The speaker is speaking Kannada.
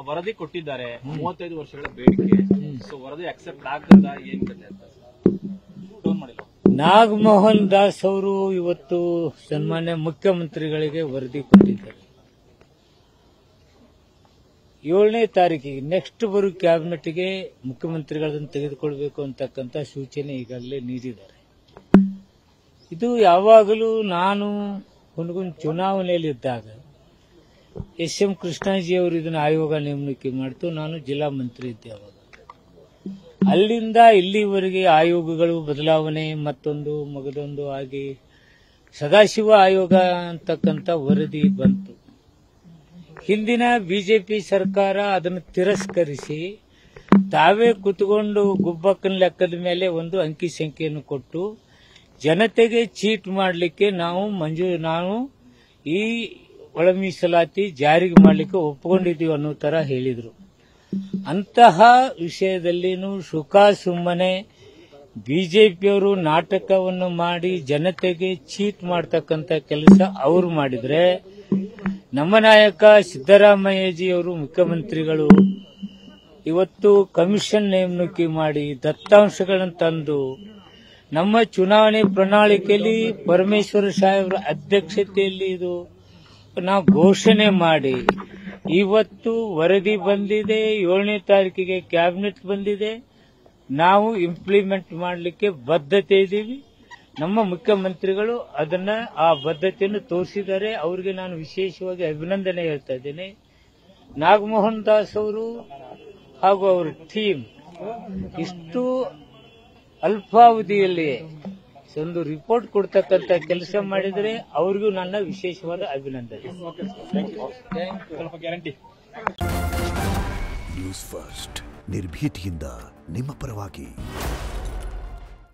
ವರದಿ ಕೊಟ್ಟಿದ್ದಾರೆ 35 ವರ್ಷಗಳ ಬೇಡಿಕೆ. ಸೊ ವರದಿ ಅಕ್ಸೆಪ್ಟ್ ಆಗದ ಏನ್ ಕತೆ ಅಂತ ಫೋನ್ ಮಾಡಿಲ್ಲ. ನಾಗಮೋಹನ್ ದಾಸ್ ಅವರು ಇವತ್ತು ಸನ್ಮಾನ್ಯ ಮುಖ್ಯಮಂತ್ರಿಗಳಿಗೆ ವರದಿ ಕೊಟ್ಟಿದ್ದಾರೆ. 7ನೇ ತಾರೀಕಿಗೆ ನೆಕ್ಸ್ಟ್ ಬರೋ ಕ್ಯಾಬಿನೆಟ್ಗೆ ಮುಖ್ಯಮಂತ್ರಿಗಳನ್ನು ತೆಗೆದುಕೊಳ್ಬೇಕು ಅಂತಕ್ಕಂಥ ಸೂಚನೆ ಈಗಾಗಲೇ ನೀಡಿದ್ದಾರೆ. ಇದು ಯಾವಾಗಲೂ ನಾನು ಹುನಗುಂದ ಚುನಾವಣೆಯಲ್ಲಿದ್ದಾಗ ಎಸ್.ಎಂ. ಕೃಷ್ಣಾಜಿ ಅವರು ಇದನ್ನು ಆಯೋಗ ನೇಮಕ ಮಾಡಿತು. ನಾನು ಜಿಲ್ಲಾ ಮಂತ್ರಿ ಇದ್ದೆ ಅವಾಗ. ಅಲ್ಲಿಂದ ಇಲ್ಲಿವರೆಗೆ ಆಯೋಗಗಳು ಬದಲಾವಣೆ ಮತ್ತೊಂದು ಮಗದೊಂದು ಆಗಿ ಸದಾಶಿವ ಆಯೋಗ ಅಂತಕ್ಕಂಥ ವರದಿ ಬಂತು. ಹಿಂದಿನ ಬಿಜೆಪಿ ಸರ್ಕಾರ ಅದನ್ನು ತಿರಸ್ಕರಿಸಿ ತಾವೇ ಕುತ್ಕೊಂಡು ಗುಬ್ಬಕ್ಕನ ಲೆಕ್ಕದ ಮೇಲೆ ಒಂದು ಅಂಕಿ ಸಂಖ್ಯೆಯನ್ನು ಕೊಟ್ಟು ಜನತೆಗೆ ಚೀಟ್ ಮಾಡಲಿಕ್ಕೆ ನಾವು ಈ ಒಳ ಮೀಸಲಾತಿ ಜಾರಿಗೆ ಮಾಡಲಿಕ್ಕೆ ಒಪ್ಪಿಕೊಂಡಿದ್ದೀವಿ ಅನ್ನೋ ತರ ಹೇಳಿದ್ರು. ಅಂತಹ ವಿಷಯದಲ್ಲಿನೂ ಸುಮ್ಮನೆ ಬಿಜೆಪಿಯವರು ನಾಟಕವನ್ನು ಮಾಡಿ ಜನತೆಗೆ ಚೀಟ್ ಮಾಡತಕ್ಕಂಥ ಕೆಲಸ ಅವರು ಮಾಡಿದ್ರೆ, ನಮ್ಮ ನಾಯಕ ಸಿದ್ದರಾಮಯ್ಯಜಿಯವರು ಮುಖ್ಯಮಂತ್ರಿಗಳು ಇವತ್ತು ಕಮಿಷನ್ ನೇಮಕ ಮಾಡಿ ದತ್ತಾಂಶಗಳನ್ನು ತಂದು ನಮ್ಮ ಚುನಾವಣೆ ಪ್ರಣಾಳಿಕೆಯಲ್ಲಿ ಪರಮೇಶ್ವರ ಸಾಹೇಬರ ಅಧ್ಯಕ್ಷತೆಯಲ್ಲಿ ಇದು ನಾವು ಘೋಷಣೆ ಮಾಡಿ ಇವತ್ತು ವರದಿ ಬಂದಿದೆ. 7ನೇ ತಾರೀಕಿಗೆ ಕ್ಯಾಬಿನೆಟ್ ಬಂದಿದೆ. ನಾವು ಇಂಪ್ಲಿಮೆಂಟ್ ಮಾಡಲಿಕ್ಕೆ ಬದ್ಧತೆ ಇದ್ದೀವಿ. ನಮ್ಮ ಮುಖ್ಯಮಂತ್ರಿಗಳು ಆ ಬದ್ಧತೆಯನ್ನು ತೋರಿಸಿದ್ದಾರೆ. ಅವರಿಗೆ ನಾನು ವಿಶೇಷವಾಗಿ ಅಭಿನಂದನೆ ಹೇಳ್ತಾ ಇದ್ದೇನೆ. ನಾಗಮೋಹನ್ ದಾಸ್ ಅವರು ಹಾಗೂ ಅವರ ಟೀಮ್ ಇಷ್ಟು ಅಲ್ಪಾವಧಿಯಲ್ಲಿ ಒಂದು ರಿಪೋರ್ಟ್ ಕೊಡ್ತಕ್ಕಂಥ ಕೆಲಸ ಮಾಡಿದರೆ ಅವರಿಗೂ ನನ್ನ ವಿಶೇಷವಾದ ಅಭಿನಂದನೆ. ನ್ಯೂಸ್ ಫಸ್ಟ್ ನಿರ್ಭೀತಿಯಿಂದ ನಿಮ್ಮ ಪರವಾಗಿ.